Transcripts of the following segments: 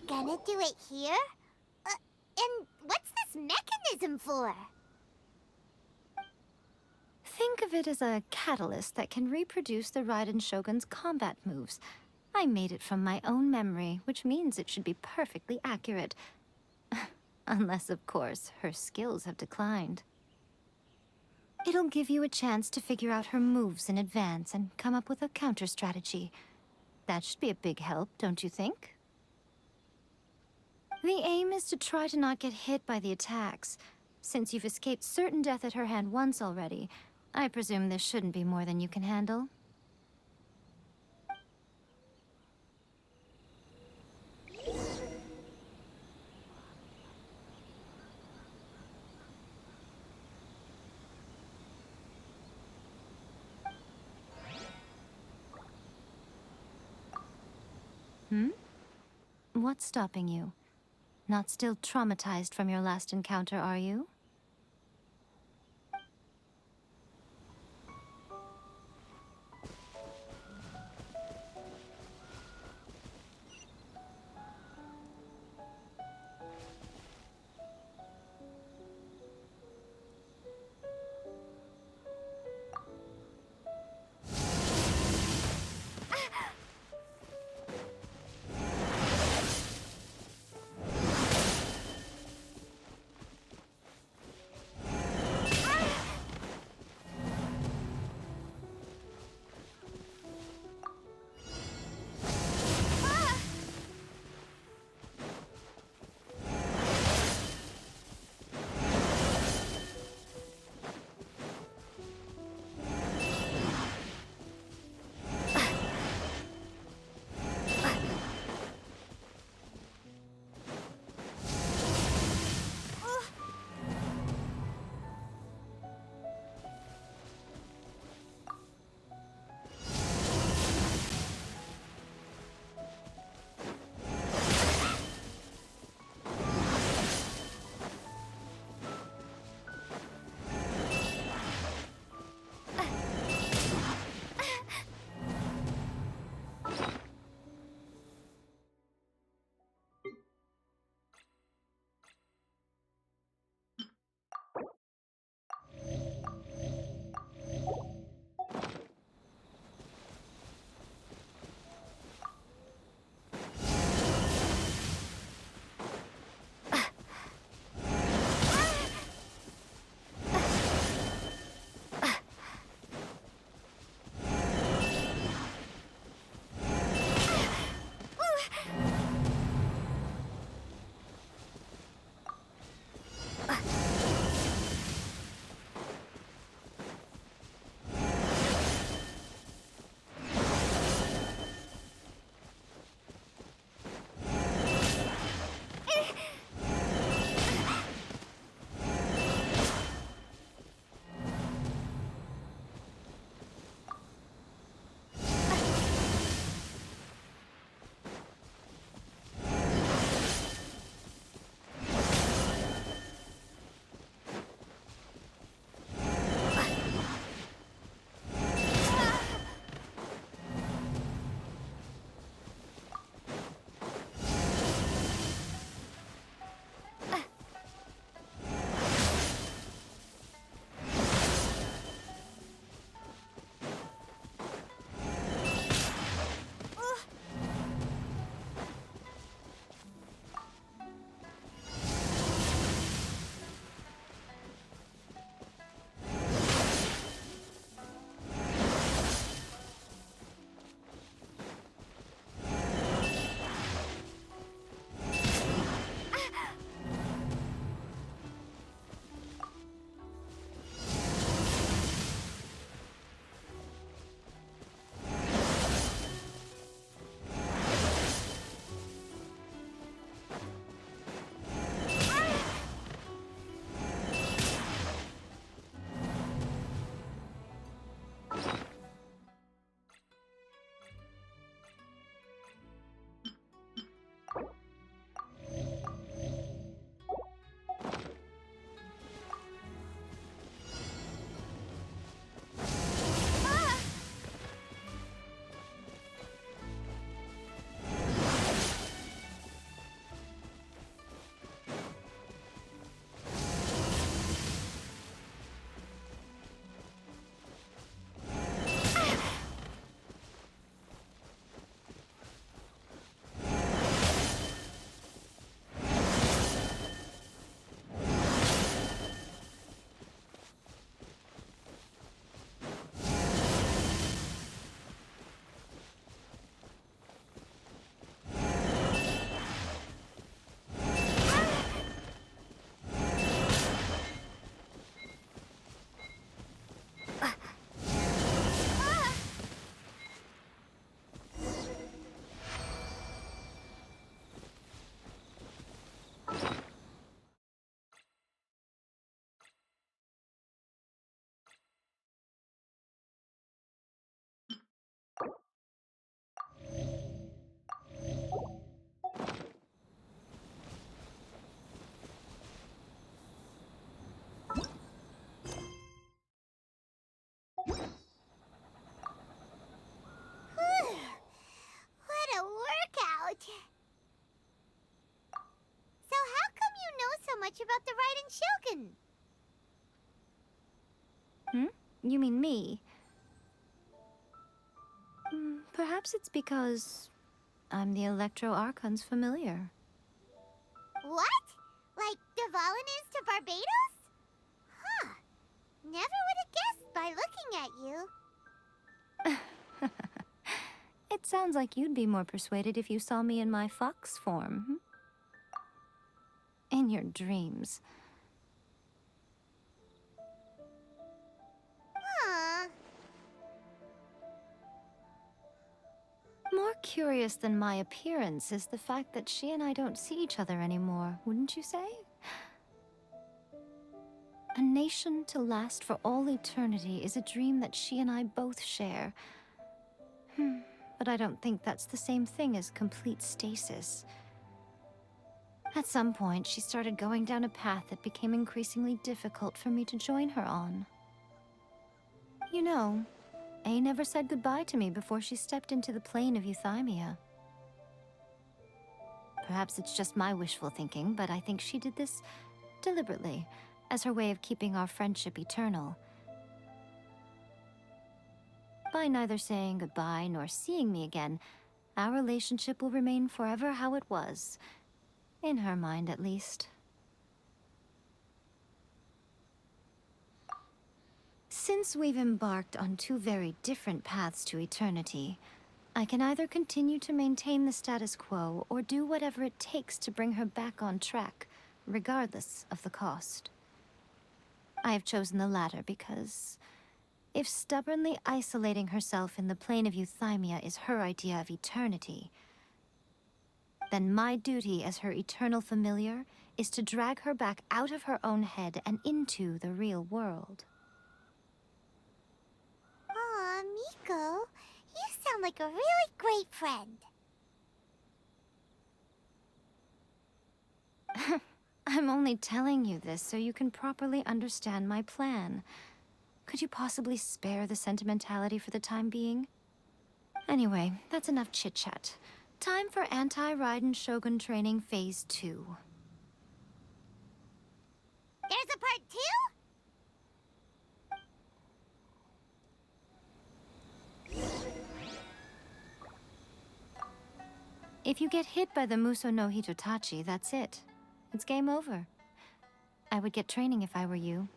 gonna do it here? And what's this mechanism for? Think of it as a catalyst that can reproduce the Raiden Shogun's combat moves. I made it from my own memory, which means it should be perfectly accurate. Unless, of course, her skills have declined. It'll give you a chance to figure out her moves in advance and come up with a counter-strategy. That should be a big help, don't you think? The aim is to try to not get hit by the attacks. Since you've escaped certain death at her hand once already, I presume this shouldn't be more than you can handle. What's stopping you? Not still traumatized from your last encounter, are you? Shogun. You mean me? Perhaps it's because I'm the Electro Archon's familiar. What? Like Devalin is to Barbados? Huh. Never would have guessed by looking at you. It sounds like you'd be more persuaded if you saw me in my fox form. In your dreams. Huh. More curious than my appearance is the fact that she and I don't see each other anymore, wouldn't you say? A nation to last for all eternity is a dream that she and I both share. But I don't think that's the same thing as complete stasis. At some point, she started going down a path that became increasingly difficult for me to join her on. You know, Yae never said goodbye to me before she stepped into the plane of Euthymia. Perhaps it's just my wishful thinking, but I think she did this deliberately, as her way of keeping our friendship eternal. By neither saying goodbye nor seeing me again, our relationship will remain forever how it was. In her mind, at least. Since we've embarked on two very different paths to eternity, I can either continue to maintain the status quo or do whatever it takes to bring her back on track, regardless of the cost. I have chosen the latter because if stubbornly isolating herself in the plane of Euthymia is her idea of eternity, then my duty as her eternal familiar is to drag her back out of her own head and into the real world. Aw, Miko, you sound like a really great friend. I'm only telling you this so you can properly understand my plan. Could you possibly spare the sentimentality for the time being? Anyway, that's enough chit-chat. Time for Anti-Raiden Shogun Training Phase 2. There's a part 2? If you get hit by the Muso no Hitotachi, that's it. It's game over. I would get training if I were you.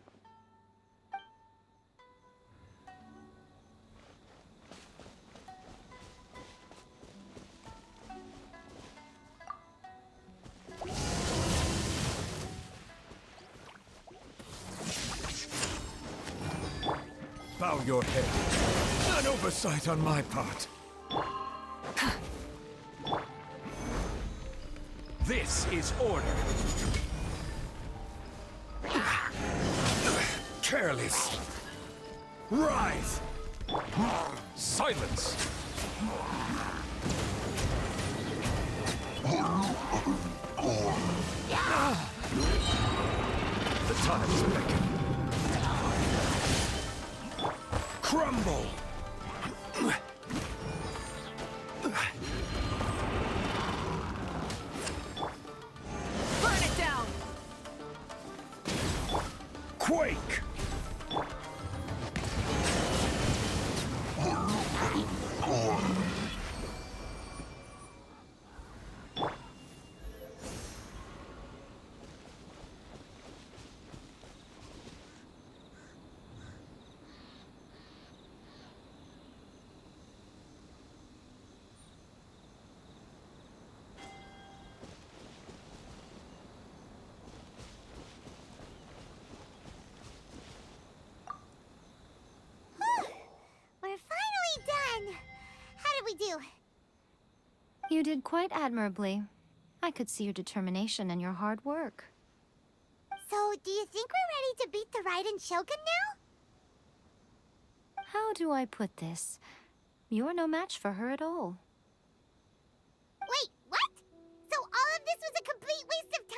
Bow your head. An oversight on my part. This is order. Careless. Rise. Silence. The time is beckoning. Crumble! Burn it down! Quake! We're finally done. How did we do? You did quite admirably. I could see your determination and your hard work. So, do you think we're ready to beat the Raiden Shogun now? How do I put this? You're no match for her at all. Wait, what? So all of this was a complete waste of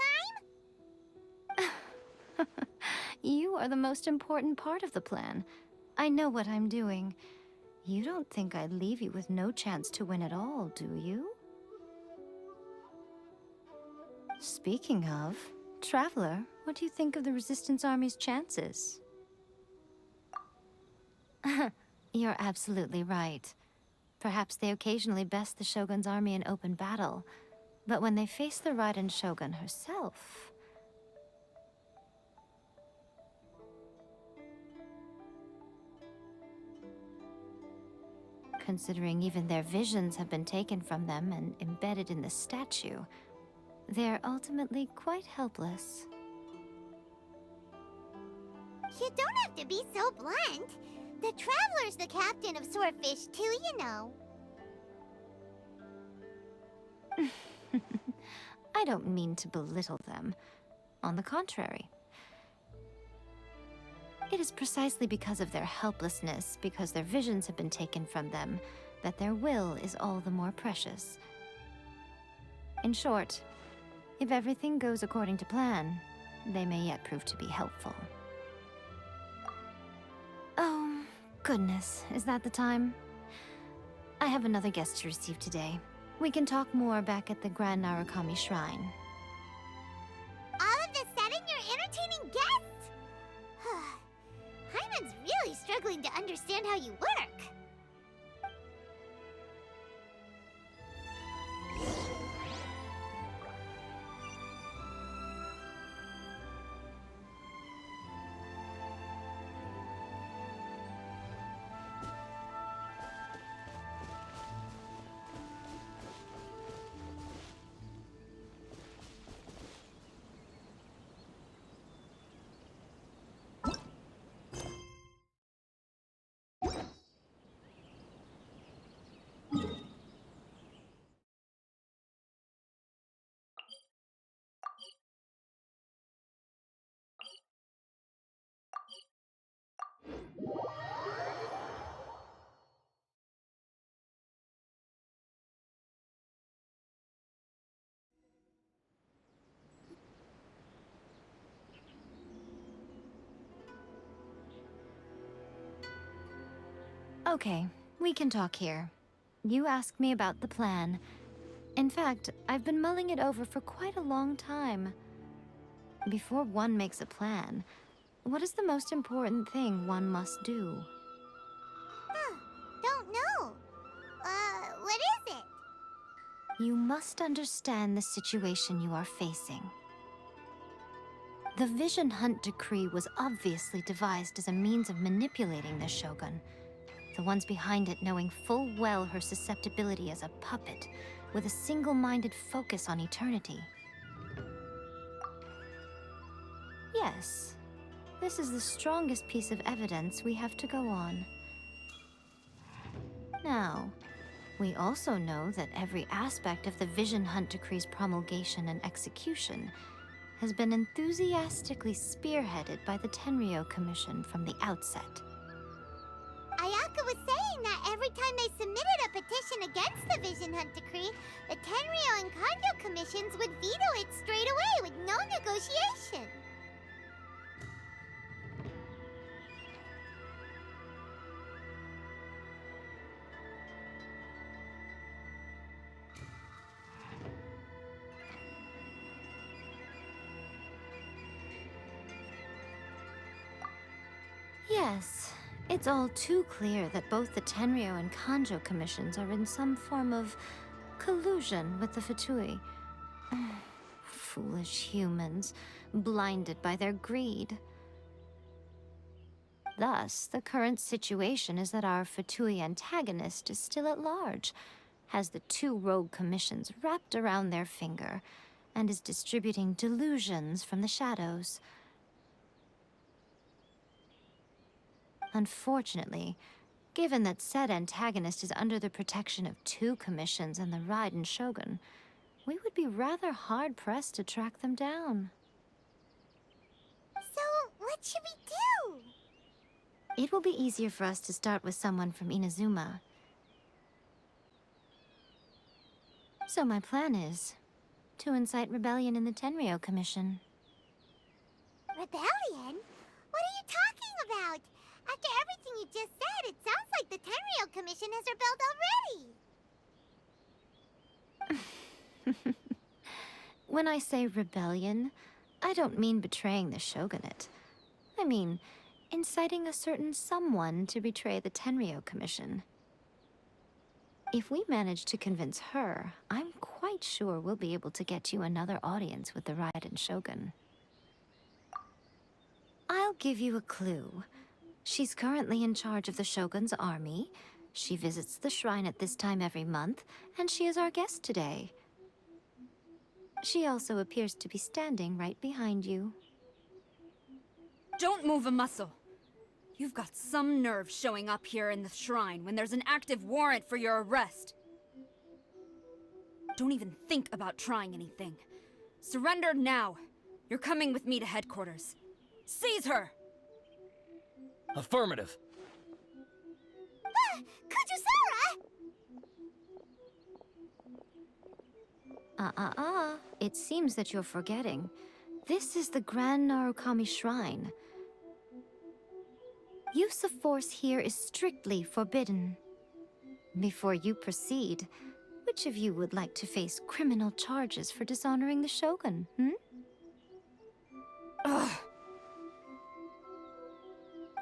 time? You are the most important part of the plan. I know what I'm doing. You don't think I'd leave you with no chance to win at all, do you? Speaking of, Traveler, what do you think of the Resistance Army's chances? You're absolutely right. Perhaps they occasionally best the Shogun's army in open battle, but when they face the Raiden Shogun herself... Considering even their visions have been taken from them and embedded in the statue, they're ultimately quite helpless. You don't have to be so blunt. The Traveler's the captain of Swordfish too, you know. I don't mean to belittle them. On the contrary. It is precisely because of their helplessness, because their visions have been taken from them, that their will is all the more precious. In short, if everything goes according to plan, they may yet prove to be helpful. Oh, goodness, is that the time? I have another guest to receive today. We can talk more back at the Grand Narukami Shrine. All of this sudden, you're entertaining guests? Hyman's really struggling to understand how you work. Okay, we can talk here. You asked me about the plan. In fact, I've been mulling it over for quite a long time. Before one makes a plan, what is the most important thing one must do? Don't know. What is it? You must understand the situation you are facing. The Vision Hunt Decree was obviously devised as a means of manipulating the Shogun. The ones behind it knowing full well her susceptibility as a puppet, with a single-minded focus on eternity. Yes, this is the strongest piece of evidence we have to go on. Now, we also know that every aspect of the Vision Hunt Decree's promulgation and execution has been enthusiastically spearheaded by the Tenryou Commission from the outset. Ayaka was saying that every time they submitted a petition against the Vision Hunt Decree, the Tenryou and Kanjo commissions would veto it straight away with no negotiation. Yes, it's all too clear that both the Tenryou and Kanjo commissions are in some form of collusion with the Fatui. Foolish humans, blinded by their greed. Thus, the current situation is that our Fatui antagonist is still at large, has the two rogue commissions wrapped around their finger, and is distributing delusions from the shadows. Unfortunately, given that said antagonist is under the protection of two commissions and the Raiden Shogun, we would be rather hard-pressed to track them down. So, what should we do? It will be easier for us to start with someone from Inazuma. So my plan is to incite rebellion in the Tenryou Commission. Rebellion? What are you talking about? After everything you just said, it sounds like the Tenryou Commission has rebelled already. When I say rebellion, I don't mean betraying the shogunate. I mean, inciting a certain someone to betray the Tenryou Commission. If we manage to convince her, I'm quite sure we'll be able to get you another audience with the Raiden Shogun. I'll give you a clue. She's currently in charge of the Shogun's army. She visits the shrine at this time every month, and she is our guest today. She also appears to be standing right behind you. Don't move a muscle. You've got some nerve showing up here in the shrine when there's an active warrant for your arrest. Don't even think about trying anything. Surrender now. You're coming with me to headquarters. Seize her! Affirmative. Kujusara! It seems that you're forgetting. This is the Grand Narukami Shrine. Use of force here is strictly forbidden. Before you proceed, which of you would like to face criminal charges for dishonoring the Shogun, Ugh.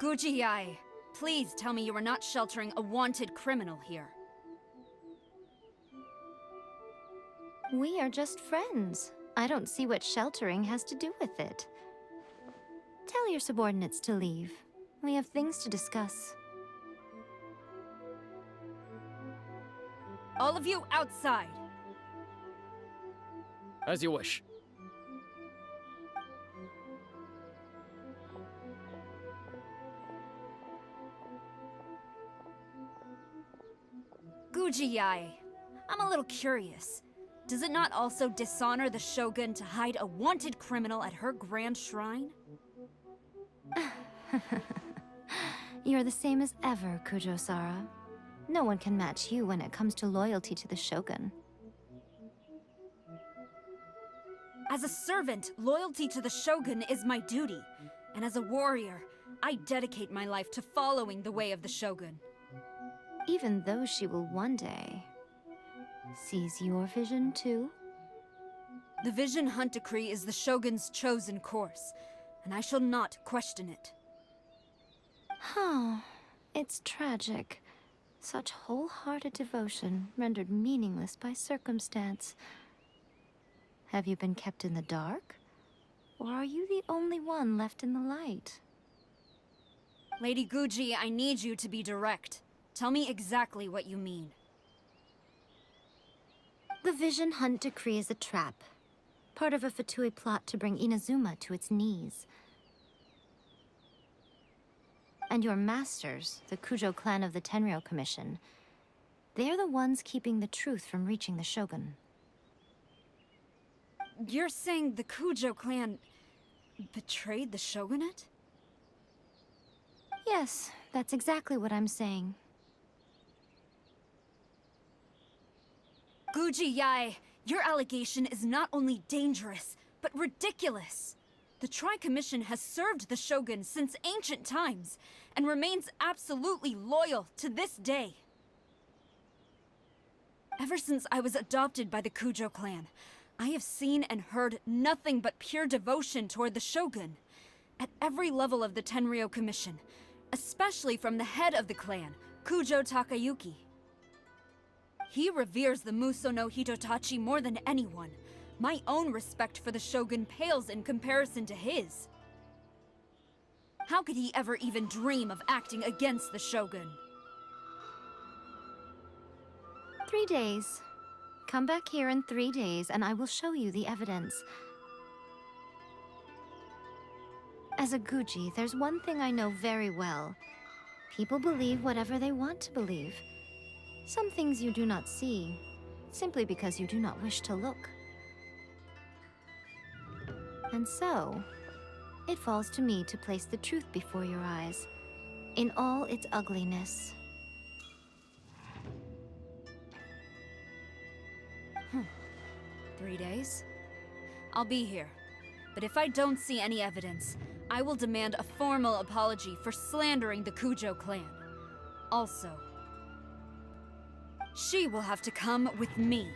Guji Yae, please tell me you are not sheltering a wanted criminal here. We are just friends. I don't see what sheltering has to do with it. Tell your subordinates to leave. We have things to discuss. All of you outside. As you wish. Guji Yae, I'm a little curious. Does it not also dishonor the Shogun to hide a wanted criminal at her grand shrine? You're the same as ever, Kujo-Sara. No one can match you when it comes to loyalty to the Shogun. As a servant, loyalty to the Shogun is my duty. And as a warrior, I dedicate my life to following the way of the Shogun. Even though she will one day seize your vision too? The Vision Hunt Decree is the Shogun's chosen course, and I shall not question it. It's tragic. Such wholehearted devotion rendered meaningless by circumstance. Have you been kept in the dark? Or are you the only one left in the light? Lady Guji, I need you to be direct. Tell me exactly what you mean. The Vision Hunt Decree is a trap. Part of a Fatui plot to bring Inazuma to its knees. And your masters, the Kujo clan of the Tenryou Commission, they're the ones keeping the truth from reaching the Shogun. You're saying the Kujo clan betrayed the Shogunate? Yes, that's exactly what I'm saying. Guji Yae, your allegation is not only dangerous, but ridiculous. The Tri-Commission has served the Shogun since ancient times, and remains absolutely loyal to this day. Ever since I was adopted by the Kujo clan, I have seen and heard nothing but pure devotion toward the Shogun. At every level of the Tenryou Commission, especially from the head of the clan, Kujo Takayuki. He reveres the Muso no Hitotachi more than anyone. My own respect for the Shogun pales in comparison to his. How could he ever even dream of acting against the Shogun? 3 days. Come back here in 3 days and I will show you the evidence. As a Guji, there's one thing I know very well. People believe whatever they want to believe. Some things you do not see, simply because you do not wish to look. And so, it falls to me to place the truth before your eyes, in all its ugliness. 3 days? I'll be here. But if I don't see any evidence, I will demand a formal apology for slandering the Kujo clan. Also, she will have to come with me.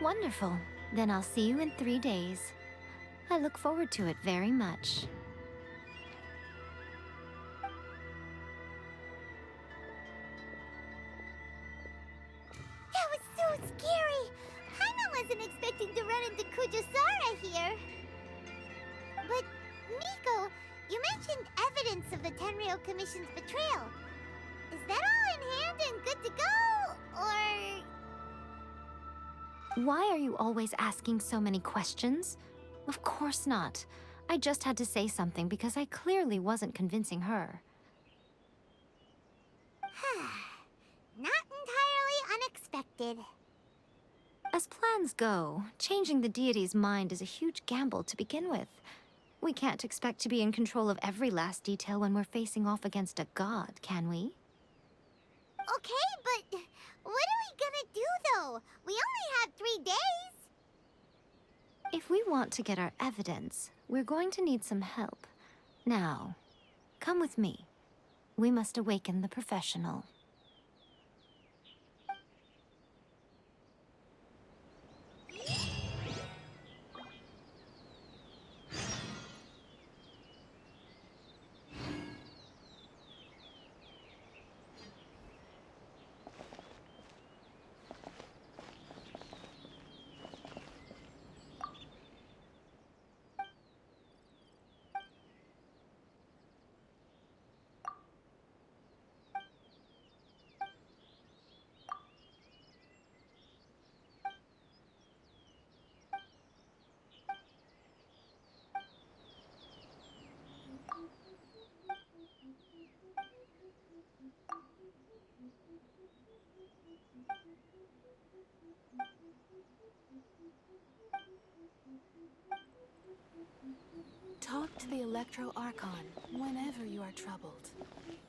Wonderful. Then I'll see you in 3 days. I look forward to it very much. That was so scary! Paimon wasn't expecting to run into Kujosara here. But, Miko, you mentioned evidence of the Tenryou Commission's betrayal. Is that all in hand and good to go, or...? Why are you always asking so many questions? Of course not. I just had to say something because I clearly wasn't convincing her. Not entirely unexpected. As plans go, changing the deity's mind is a huge gamble to begin with. We can't expect to be in control of every last detail when we're facing off against a god, can we? Okay, but what are we gonna do, though? We only have 3 days. If we want to get our evidence, we're going to need some help. Now, come with me. We must awaken the professional. Talk to the Electro Archon whenever you are troubled.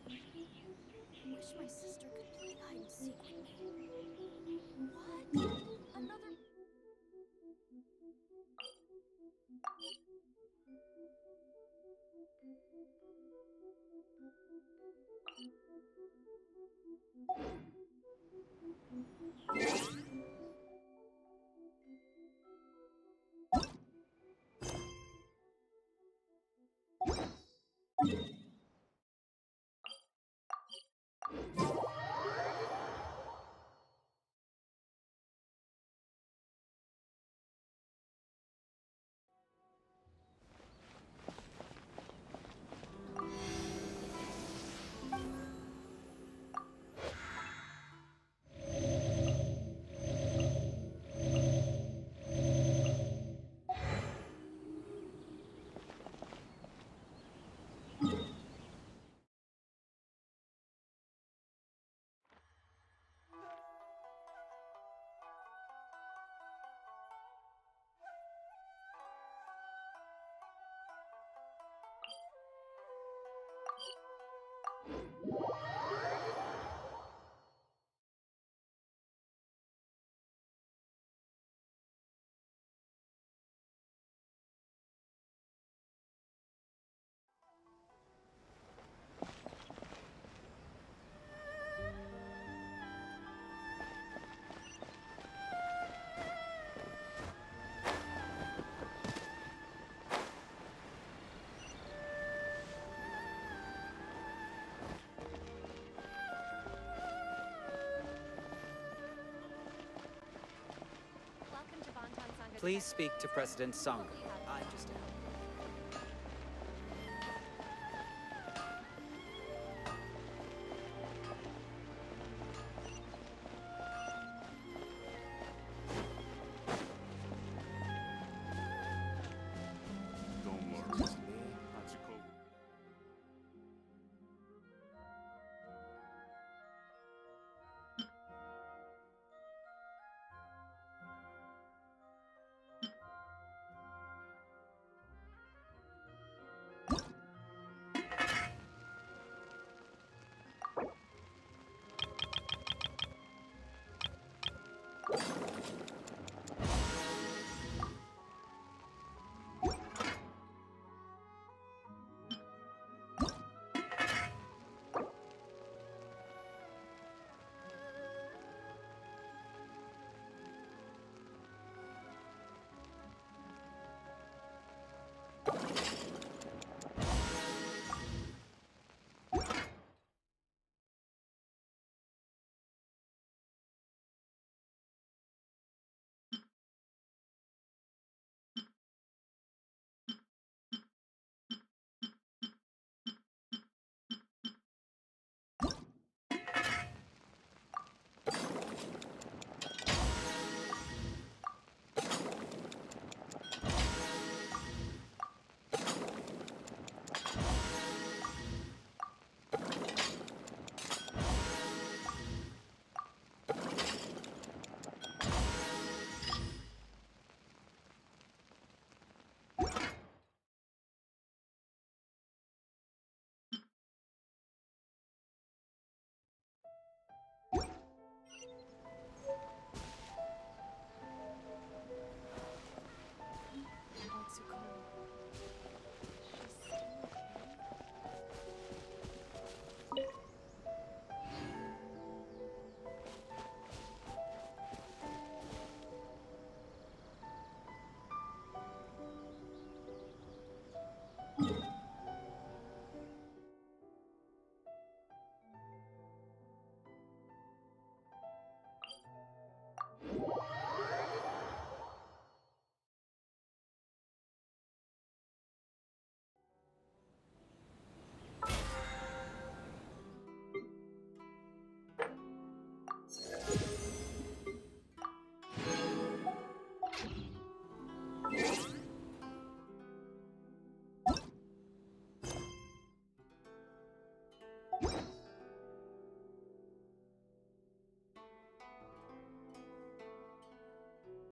Wish my sister could play hide and seek with me. What? Another... Please speak to President Sangha. I'm just